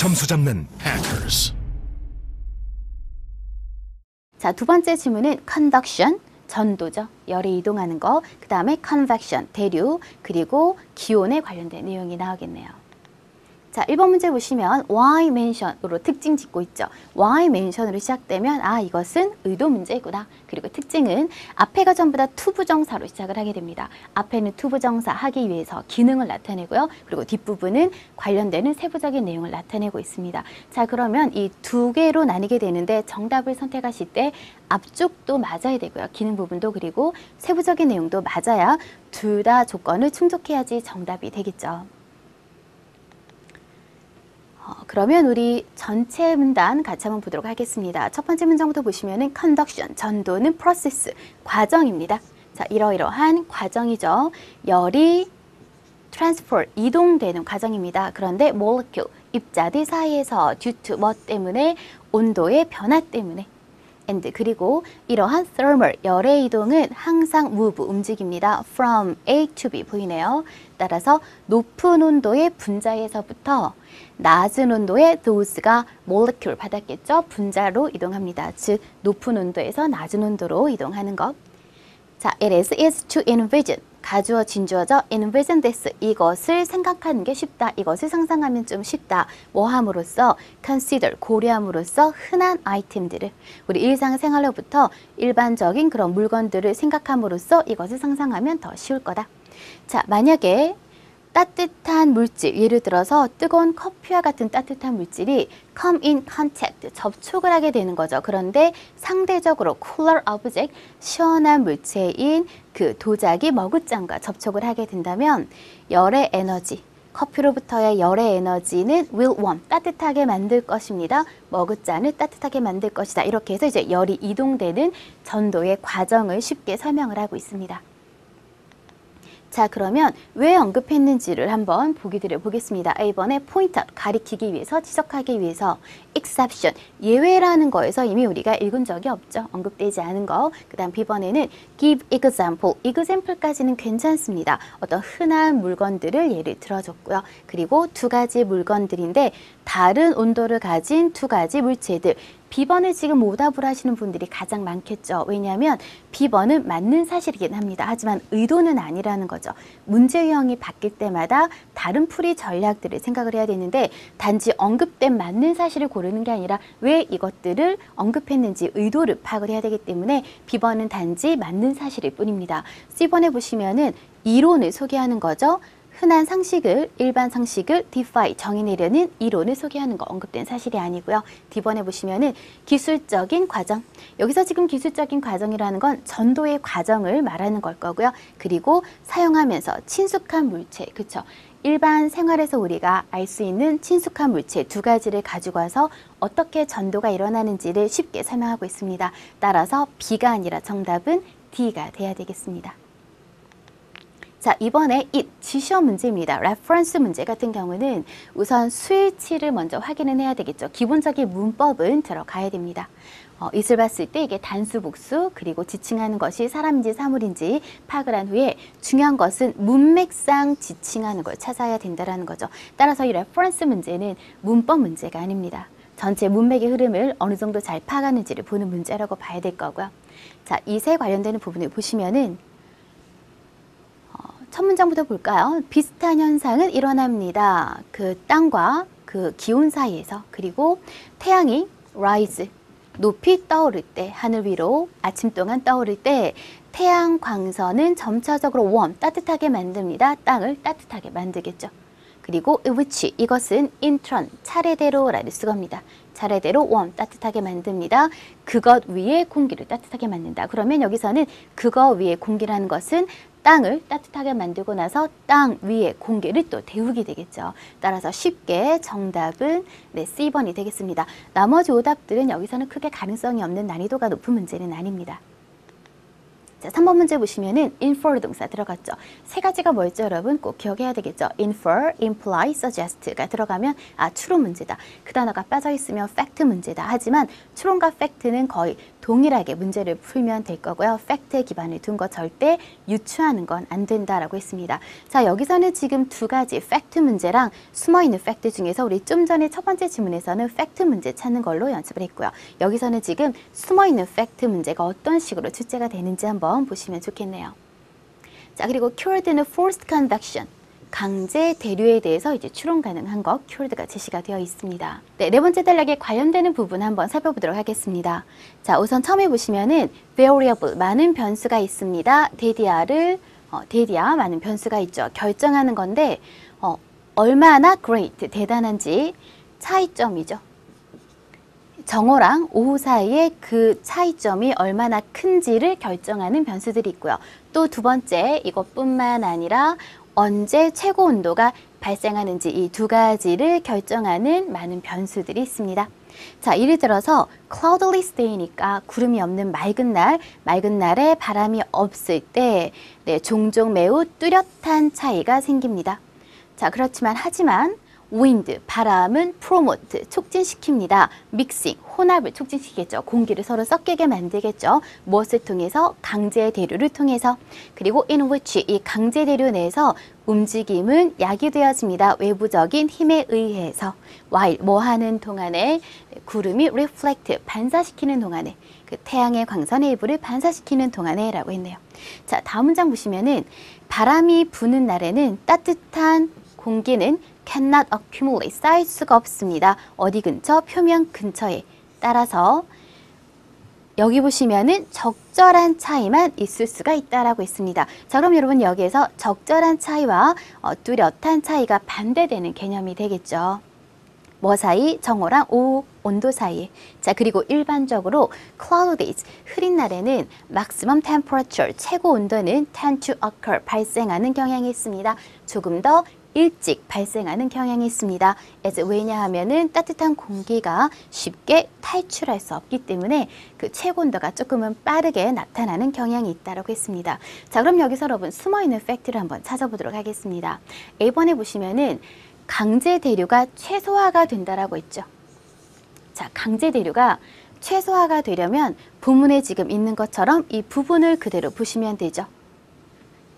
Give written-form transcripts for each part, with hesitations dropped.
점수 잡는 hackers. 자, 두 번째 지문은 conduction, 전도죠. 열이 이동하는 거. 그 다음에 convection, 대류, 그리고 기온에 관련된 내용이 나오겠네요. 자, 1번 문제 보시면 why mention으로 특징 짓고 있죠. why mention으로 시작되면 이것은 의도 문제구나. 그리고 특징은 앞에가 전부 다 투부정사로 시작을 하게 됩니다. 앞에는 투부정사 하기 위해서 기능을 나타내고요. 그리고 뒷부분은 관련되는 세부적인 내용을 나타내고 있습니다. 자, 그러면 이 두 개로 나뉘게 되는데 정답을 선택하실 때 앞쪽도 맞아야 되고요. 기능 부분도 그리고 세부적인 내용도 맞아야 둘 다 조건을 충족해야지 정답이 되겠죠. 그러면 우리 전체 문단 같이 한번 보도록 하겠습니다. 첫 번째 문장부터 보시면은 conduction, 전도는 process, 과정입니다. 자, 이러이러한 과정이죠. 열이 transfer, 이동되는 과정입니다. 그런데 molecule, 입자들 사이에서 due to 뭐 때문에, 온도의 변화 때문에, and 그리고 이러한 thermal, 열의 이동은 항상 move, 움직입니다. from A to B 보이네요. 따라서 높은 온도의 분자에서부터 낮은 온도의 those가 molecule 받았겠죠. 분자로 이동합니다. 즉 높은 온도에서 낮은 온도로 이동하는 것. 자, it is to envision, 가주어 진주어죠. envision this, 이것을 생각하는 게 쉽다. 이것을 상상하면 좀 쉽다. 뭐 함으로써 consider, 고려함으로써 흔한 아이템들을 우리 일상생활로부터 일반적인 그런 물건들을 생각함으로써 이것을 상상하면 더 쉬울 거다. 자, 만약에 따뜻한 물질, 예를 들어서 뜨거운 커피와 같은 따뜻한 물질이 come in contact, 접촉을 하게 되는 거죠. 그런데 상대적으로 cooler object, 시원한 물체인 그 도자기 머그잔과 접촉을 하게 된다면 열의 에너지, 커피로부터의 열의 에너지는 will warm, 따뜻하게 만들 것입니다. 머그잔을 따뜻하게 만들 것이다. 이렇게 해서 이제 열이 이동되는 전도의 과정을 쉽게 설명을 하고 있습니다. 자, 그러면 왜 언급했는지를 한번 보기 드려보겠습니다. A번에 point out, 가리키기 위해서, 지적하기 위해서, exception, 예외라는 거에서 이미 우리가 읽은 적이 없죠. 언급되지 않은 거. 그 다음 B번에는 give example, example까지는 괜찮습니다. 어떤 흔한 물건들을 예를 들어줬고요. 그리고 두 가지 물건들인데 다른 온도를 가진 두 가지 물체들. B번을 지금 오답을 하시는 분들이 가장 많겠죠. 왜냐하면 B번은 맞는 사실이긴 합니다. 하지만 의도는 아니라는 거죠. 문제 유형이 바뀔 때마다 다른 풀이 전략들을 생각을 해야 되는데 단지 언급된 맞는 사실을 고르는 게 아니라 왜 이것들을 언급했는지 의도를 파악을 해야 되기 때문에 B번은 단지 맞는 사실일 뿐입니다. C번에 보시면은 이론을 소개하는 거죠. 흔한 상식을, 일반 상식을 defy, 정의내려는 이론을 소개하는 거 언급된 사실이 아니고요. D번에 보시면은 기술적인 과정. 여기서 지금 기술적인 과정이라는 건 전도의 과정을 말하는 걸 거고요. 그리고 사용하면서 친숙한 물체, 그렇죠? 일반 생활에서 우리가 알 수 있는 친숙한 물체 두 가지를 가지고 와서 어떻게 전도가 일어나는지를 쉽게 설명하고 있습니다. 따라서 B가 아니라 정답은 D가 돼야 되겠습니다. 자, 이번에 it, 지시어 문제입니다. reference 문제 같은 경우는 우선 수일치를 먼저 확인을 해야 되겠죠. 기본적인 문법은 들어가야 됩니다. it을 봤을 때 이게 단수, 복수, 그리고 지칭하는 것이 사람인지 사물인지 파악을 한 후에 중요한 것은 문맥상 지칭하는 걸 찾아야 된다는 거죠. 따라서 이 reference 문제는 문법 문제가 아닙니다. 전체 문맥의 흐름을 어느 정도 잘 파악하는지를 보는 문제라고 봐야 될 거고요. 자, it에 관련되는 부분을 보시면은 첫 문장부터 볼까요? 비슷한 현상은 일어납니다. 그 땅과 그 기온 사이에서. 그리고 태양이 rise, 높이 떠오를 때, 하늘 위로 아침 동안 떠오를 때 태양 광선은 점차적으로 warm, 따뜻하게 만듭니다. 땅을 따뜻하게 만들겠죠. 그리고 which, 이것은 in turn, 차례대로라는 수거입니다. 차례대로 warm, 따뜻하게 만듭니다. 그것 위에 공기를 따뜻하게 만든다. 그러면 여기서는 그것 위에 공기라는 것은 땅을 따뜻하게 만들고 나서 땅 위에 공기를 또 데우게 되겠죠. 따라서 쉽게 정답은 C번이 되겠습니다. 나머지 오답들은 여기서는 크게 가능성이 없는 난이도가 높은 문제는 아닙니다. 자, 3번 문제 보시면은 infer 동사 들어갔죠. 세 가지가 뭐였죠, 여러분? 꼭 기억해야 되겠죠. infer, imply, suggest가 들어가면 추론 문제다. 그 단어가 빠져 있으면 fact 문제다. 하지만 추론과 fact는 거의 동일하게 문제를 풀면 될 거고요. 팩트에 기반을 둔 거 절대 유추하는 건 안 된다라고 했습니다. 자, 여기서는 지금 두 가지 팩트 문제랑 숨어있는 팩트 중에서 우리 좀 전에 첫 번째 지문에서는 팩트 문제 찾는 걸로 연습을 했고요. 여기서는 지금 숨어있는 팩트 문제가 어떤 식으로 출제가 되는지 한번 보시면 좋겠네요. 자, 그리고 cured는 forced convection. 강제 대류에 대해서 이제 추론 가능한 것, cured가 제시가 되어 있습니다. 네, 네 번째 단락에 관련되는 부분 한번 살펴보도록 하겠습니다. 자, 우선 처음에 보시면은 variable, 많은 변수가 있습니다. 대디아, 많은 변수가 있죠. 결정하는 건데, 얼마나 great, 대단한지 차이점이죠. 정오랑 오후 사이에 그 차이점이 얼마나 큰지를 결정하는 변수들이 있고요. 또 두 번째, 이것뿐만 아니라 언제 최고 온도가 발생하는지 이 두 가지를 결정하는 많은 변수들이 있습니다. 자, 예를 들어서 cloudless day니까 구름이 없는 맑은 날에 바람이 없을 때 종종 매우 뚜렷한 차이가 생깁니다. 자, 하지만 wind, 바람은 promote, 촉진시킵니다. mixing, 혼합을 촉진시키겠죠. 공기를 서로 섞이게 만들겠죠. 무엇을 통해서? 강제 대류를 통해서. 그리고 in which, 이 강제 대류 내에서 움직임은 야기되어집니다. 외부적인 힘에 의해서. while, 뭐 하는 동안에? 구름이 reflect, 반사시키는 동안에. 그 태양의 광선의 일부를 반사시키는 동안에 라고 했네요. 자, 다음 문장 보시면은 바람이 부는 날에는 따뜻한 공기는 cannot accumulate, 쌓일 수가 없습니다. 어디 근처? 표면 근처에. 따라서 여기 보시면은 적절한 차이만 있을 수가 있다라고 했습니다. 자, 그럼 여러분 여기에서 적절한 차이와 뚜렷한 차이가 반대되는 개념이 되겠죠. 뭐 사이? 정오랑 오후 온도 사이에. 자, 그리고 일반적으로 cloudy days, 흐린 날에는 maximum temperature, 최고 온도는 tend to occur, 발생하는 경향이 있습니다. 조금 더 일찍 발생하는 경향이 있습니다. 왜냐하면은 따뜻한 공기가 쉽게 탈출할 수 없기 때문에 그 최고 온도가 조금은 빠르게 나타나는 경향이 있다고 했습니다. 자, 그럼 여기서 여러분 숨어있는 팩트를 한번 찾아보도록 하겠습니다. A번에 보시면은 강제 대류가 최소화가 된다라고 했죠. 자, 강제 대류가 최소화가 되려면 부문에 지금 있는 것처럼 이 부분을 그대로 보시면 되죠.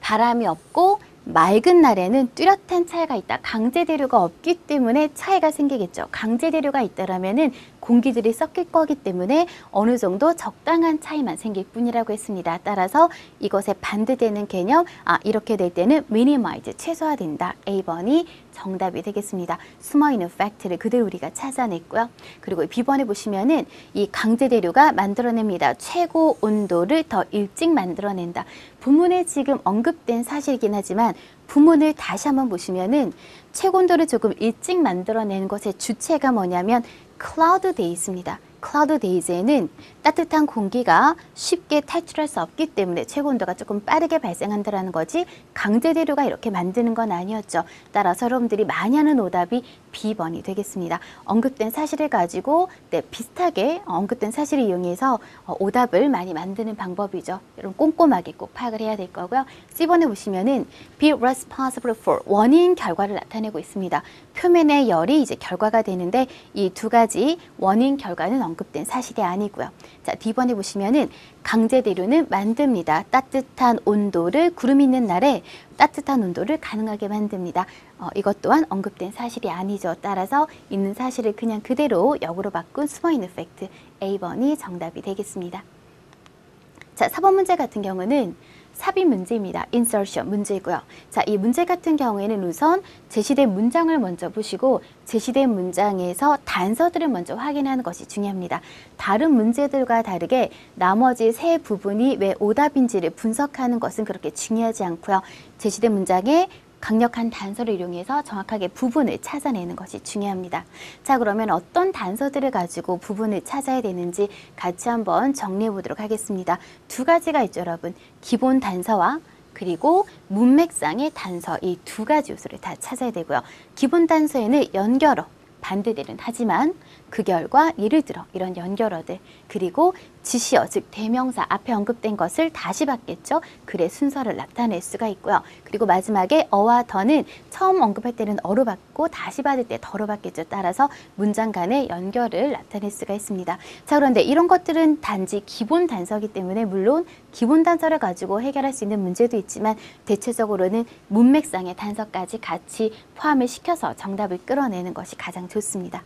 바람이 없고 맑은 날에는 뚜렷한 차이가 있다. 강제 대류가 없기 때문에 차이가 생기겠죠. 강제 대류가 있다라면은 공기들이 섞일 거기 때문에 어느 정도 적당한 차이만 생길 뿐이라고 했습니다. 따라서 이것에 반대되는 개념, 이렇게 될 때는 minimize, 최소화된다. A번이 정답이 되겠습니다. 숨어있는 팩트를 그대로 우리가 찾아냈고요. 그리고 B번에 보시면은 이 강제 대류가 만들어냅니다. 최고 온도를 더 일찍 만들어낸다. 부문에 지금 언급된 사실이긴 하지만 부문을 다시 한번 보시면은 최고 온도를 조금 일찍 만들어낸 것의 주체가 뭐냐면 cloud days입니다. cloud days에는 따뜻한 공기가 쉽게 탈출할 수 없기 때문에 최고 온도가 조금 빠르게 발생한다는 거지 강제 대류가 이렇게 만드는 건 아니었죠. 따라서 여러분들이 많이 하는 오답이 B번이 되겠습니다. 언급된 사실을 가지고 비슷하게 언급된 사실을 이용해서 오답을 많이 만드는 방법이죠. 여러분 꼼꼼하게 꼭 파악을 해야 될 거고요. C번에 보시면은 be responsible for, 원인 결과를 나타내고 있습니다. 표면의 열이 이제 결과가 되는데 이 두 가지 원인 결과는 언급된 사실이 아니고요. 자, D번에 보시면은 강제 대류는 만듭니다. 따뜻한 온도를, 구름 있는 날에 따뜻한 온도를 가능하게 만듭니다. 이것 또한 언급된 사실이 아니죠. 따라서 있는 사실을 그냥 그대로 역으로 바꾼 숨어있는 팩트 A번이 정답이 되겠습니다. 자, 4번 문제 같은 경우는 삽입 문제입니다. insertion 문제이고요. 자, 이 문제 같은 경우에는 우선 제시된 문장을 먼저 보시고 제시된 문장에서 단서들을 먼저 확인하는 것이 중요합니다. 다른 문제들과 다르게 나머지 세 부분이 왜 오답인지를 분석하는 것은 그렇게 중요하지 않고요. 제시된 문장에 강력한 단서를 이용해서 정확하게 부분을 찾아내는 것이 중요합니다. 자, 그러면 어떤 단서들을 가지고 부분을 찾아야 되는지 같이 한번 정리해 보도록 하겠습니다. 두 가지가 있죠, 여러분. 기본 단서와 그리고 문맥상의 단서, 이 두 가지 요소를 다 찾아야 되고요. 기본 단서에는 연결어, 반대되는 하지만 그 결과 예를 들어 이런 연결어들, 그리고 지시어, 즉 대명사 앞에 언급된 것을 다시 받겠죠. 글의 순서를 나타낼 수가 있고요. 그리고 마지막에 어와 더는 처음 언급할 때는 어로 받고 다시 받을 때 더로 받겠죠. 따라서 문장 간의 연결을 나타낼 수가 있습니다. 자, 그런데 이런 것들은 단지 기본 단서이기 때문에 물론 기본 단서를 가지고 해결할 수 있는 문제도 있지만 대체적으로는 문맥상의 단서까지 같이 포함을 시켜서 정답을 끌어내는 것이 가장 좋습니다.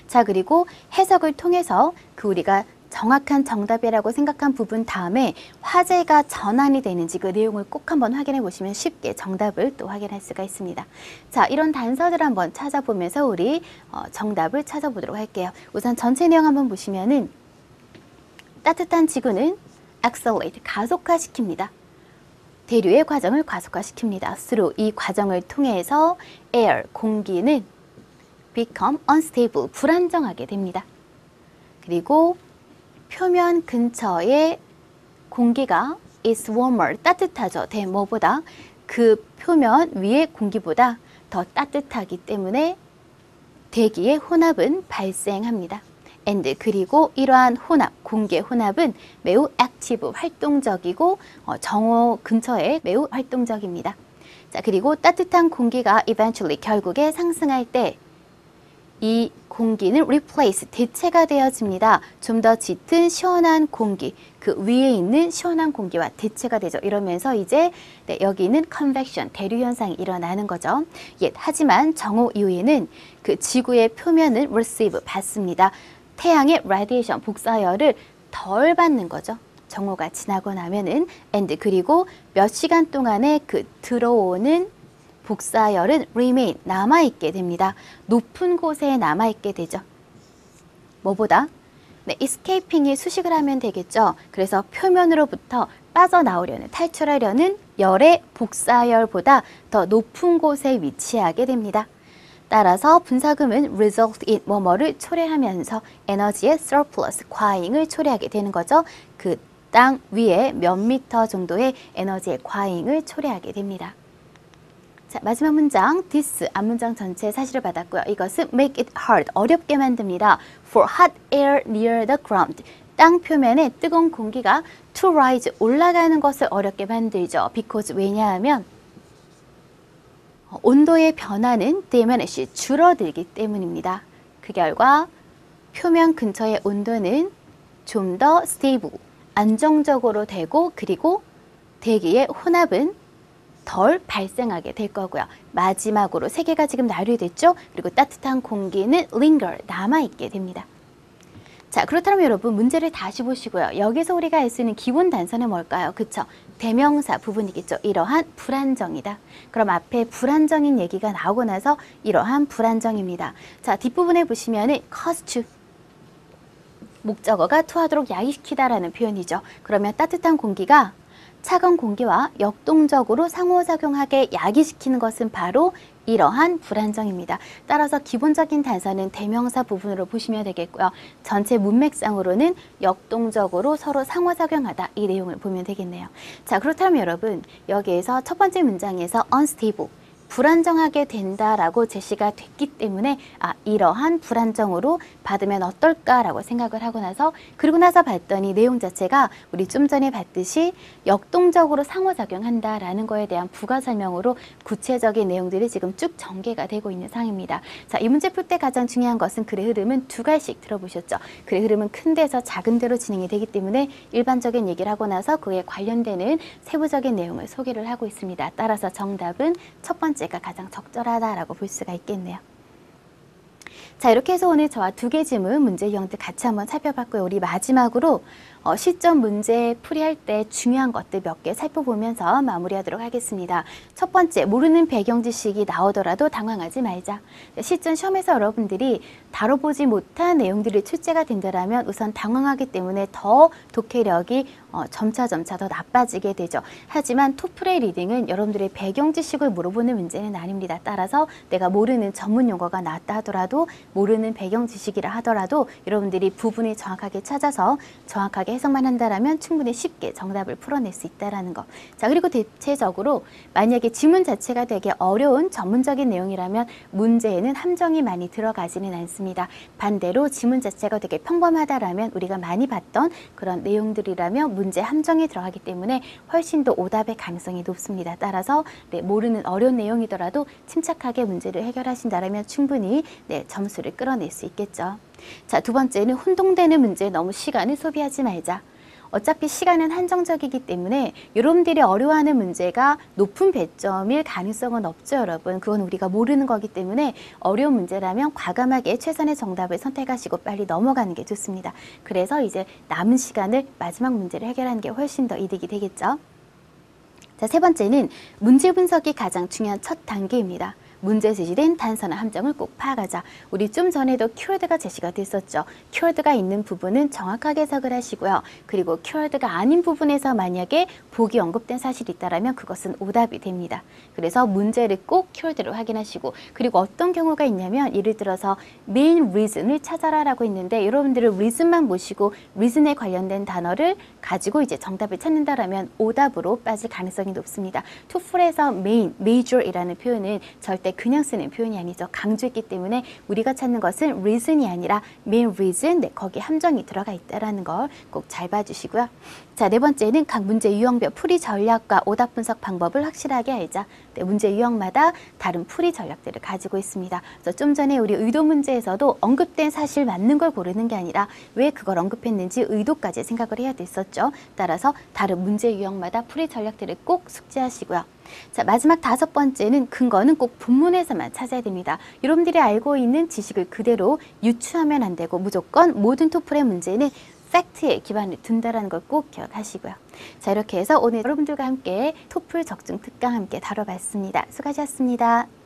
자, 그리고 해석을 통해서 우리가 정확한 정답이라고 생각한 부분 다음에 화제가 전환이 되는지 그 내용을 꼭 한번 확인해 보시면 쉽게 정답을 또 확인할 수가 있습니다. 자, 이런 단서들을 한번 찾아보면서 우리 정답을 찾아보도록 할게요. 우선 전체 내용 한번 보시면은 따뜻한 지구는 accelerate, 가속화시킵니다. 대류의 과정을 가속화시킵니다. through, 이 과정을 통해서 air, 공기는 become unstable, 불안정하게 됩니다. 그리고 표면 근처의 공기가 is warmer, 따뜻하죠. 뭐보다? 그 표면 위의 공기보다 더 따뜻하기 때문에 대기의 혼합은 발생합니다. and, 그리고 이러한 혼합, 공기의 혼합은 매우 active, 활동적이고 정오 근처에 매우 활동적입니다. 자, 그리고 따뜻한 공기가 eventually, 결국에 상승할 때 이 공기는 replace, 대체가 되어집니다. 좀 더 짙은 시원한 공기, 그 위에 있는 시원한 공기와 대체가 되죠. 이러면서 이제 여기는 convection, 대류 현상이 일어나는 거죠. 하지만 정오 이후에는 그 지구의 표면은 receive, 받습니다. 태양의 radiation, 복사열을 덜 받는 거죠. 정오가 지나고 나면은 and, 그리고 몇 시간 동안에 그 들어오는 복사열은 remain, 남아있게 됩니다. 높은 곳에 남아있게 되죠. 뭐보다? escaping이 수식을 하면 되겠죠. 그래서 표면으로부터 빠져나오려는, 탈출하려는 열의 복사열보다 더 높은 곳에 위치하게 됩니다. 따라서 분사금은 result in 뭐뭐를 초래하면서 에너지의 surplus, 과잉을 초래하게 되는 거죠. 그 땅 위에 몇 미터 정도의 에너지의 과잉을 초래하게 됩니다. 자, 마지막 문장, this 앞문장 전체 사실을 받았고요. 이것은 make it hard, 어렵게 만듭니다. for hot air near the ground, 땅 표면에 뜨거운 공기가 to rise, 올라가는 것을 어렵게 만들죠. because, 왜냐하면 온도의 변화는 diminish, 줄어들기 때문입니다. 그 결과 표면 근처의 온도는 좀 더 stable, 안정적으로 되고, 그리고 대기의 혼합은 덜 발생하게 될 거고요. 마지막으로 세 개가 지금 나열됐죠? 그리고 따뜻한 공기는 linger, 남아있게 됩니다. 자, 그렇다면 여러분 문제를 다시 보시고요. 여기서 우리가 알 수 있는 기본 단서는 뭘까요? 그쵸? 대명사 부분이겠죠. 이러한 불안정이다. 그럼 앞에 불안정인 얘기가 나오고 나서 이러한 불안정입니다. 자, 뒷부분에 보시면은 cause to, 목적어가 토하도록 야기시키다라는 표현이죠. 그러면 따뜻한 공기가 차가운 공기와 역동적으로 상호작용하게 야기시키는 것은 바로 이러한 불안정입니다. 따라서 기본적인 단서는 대명사 부분으로 보시면 되겠고요. 전체 문맥상으로는 역동적으로 서로 상호작용하다, 이 내용을 보면 되겠네요. 자, 그렇다면 여러분 여기에서 첫 번째 문장에서 unstable, 불안정하게 된다라고 제시가 됐기 때문에 이러한 불안정으로 받으면 어떨까라고 생각을 하고 나서 그리고 나서 봤더니 내용 자체가 우리 좀 전에 봤듯이 역동적으로 상호작용한다라는 거에 대한 부가 설명으로 구체적인 내용들이 지금 쭉 전개가 되고 있는 상황입니다. 자, 이 문제 풀 때 가장 중요한 것은 글의 흐름은 두 가지씩 들어보셨죠. 글의 흐름은 큰 데서 작은 데로 진행이 되기 때문에 일반적인 얘기를 하고 나서 그에 관련되는 세부적인 내용을 소개를 하고 있습니다. 따라서 정답은 첫 번째 가 가장 적절하다라고 볼 수가 있겠네요. 자, 이렇게 해서 오늘 저와 두 개 질문 문제 유형들 같이 한번 살펴봤고요. 우리 마지막으로 시점 문제 풀이할 때 중요한 것들 몇 개 살펴보면서 마무리하도록 하겠습니다. 첫 번째, 모르는 배경 지식이 나오더라도 당황하지 말자. 시점 시험에서 여러분들이 다뤄보지 못한 내용들이 출제가 된다면 우선 당황하기 때문에 더 독해력이 점차 더 나빠지게 되죠. 하지만 토플의 리딩은 여러분들의 배경 지식을 물어보는 문제는 아닙니다. 따라서 내가 모르는 전문 용어가 나왔다 하더라도, 모르는 배경 지식이라 하더라도 여러분들이 부분을 정확하게 찾아서 정확하게 정확하게 해석만 한다라면 충분히 쉽게 정답을 풀어낼 수 있다라는 거. 자, 그리고 대체적으로 만약에 지문 자체가 되게 어려운 전문적인 내용이라면 문제에는 함정이 많이 들어가지는 않습니다. 반대로 지문 자체가 되게 평범하다라면 우리가 많이 봤던 그런 내용들이라면 문제 함정이 들어가기 때문에 훨씬 더 오답의 가능성이 높습니다. 따라서 모르는 어려운 내용이더라도 침착하게 문제를 해결하신다면 충분히 점수를 끌어낼 수 있겠죠. 자, 두 번째는 혼동되는 문제에 너무 시간을 소비하지 말자. 어차피 시간은 한정적이기 때문에 여러분들이 어려워하는 문제가 높은 배점일 가능성은 없죠, 여러분. 그건 우리가 모르는 거기 때문에 어려운 문제라면 과감하게 최선의 정답을 선택하시고 빨리 넘어가는 게 좋습니다. 그래서 이제 남은 시간을 마지막 문제를 해결하는 게 훨씬 더 이득이 되겠죠. 자, 세 번째는 문제 분석이 가장 중요한 첫 단계입니다. 문제에 제시된 단서나 함정을 꼭 파악하자. 우리 좀 전에도 키워드가 제시가 됐었죠. 키워드가 있는 부분은 정확하게 해석을 하시고요. 그리고 키워드가 아닌 부분에서 만약에 복이 언급된 사실이 있다면 그것은 오답이 됩니다. 그래서 문제를 꼭 키워드로 확인하시고, 그리고 어떤 경우가 있냐면 예를 들어서 main reason을 찾아라라고 했는데 여러분들은 reason만 보시고 reason에 관련된 단어를 가지고 이제 정답을 찾는다라면 오답으로 빠질 가능성이 높습니다. 토플에서 main, major이라는 표현은 절대 그냥 쓰는 표현이 아니죠. 강조했기 때문에 우리가 찾는 것은 reason이 아니라 main reason, 거기에 함정이 들어가 있다는 걸 꼭 잘 봐주시고요. 자, 네 번째는 각 문제 유형별 풀이 전략과 오답 분석 방법을 확실하게 알자. 문제 유형마다 다른 풀이 전략들을 가지고 있습니다. 그래서 좀 전에 우리 의도 문제에서도 언급된 사실 맞는 걸 고르는 게 아니라 왜 그걸 언급했는지 의도까지 생각을 해야 됐었죠. 따라서 다른 문제 유형마다 풀이 전략들을 꼭 숙지하시고요. 자, 마지막 다섯 번째는 근거는 꼭 본문에서만 찾아야 됩니다. 여러분들이 알고 있는 지식을 그대로 유추하면 안 되고 무조건 모든 토플의 문제는 팩트에 기반을 둔다는 걸 꼭 기억하시고요. 자, 이렇게 해서 오늘 여러분들과 함께 토플 적중 특강 함께 다뤄봤습니다. 수고하셨습니다.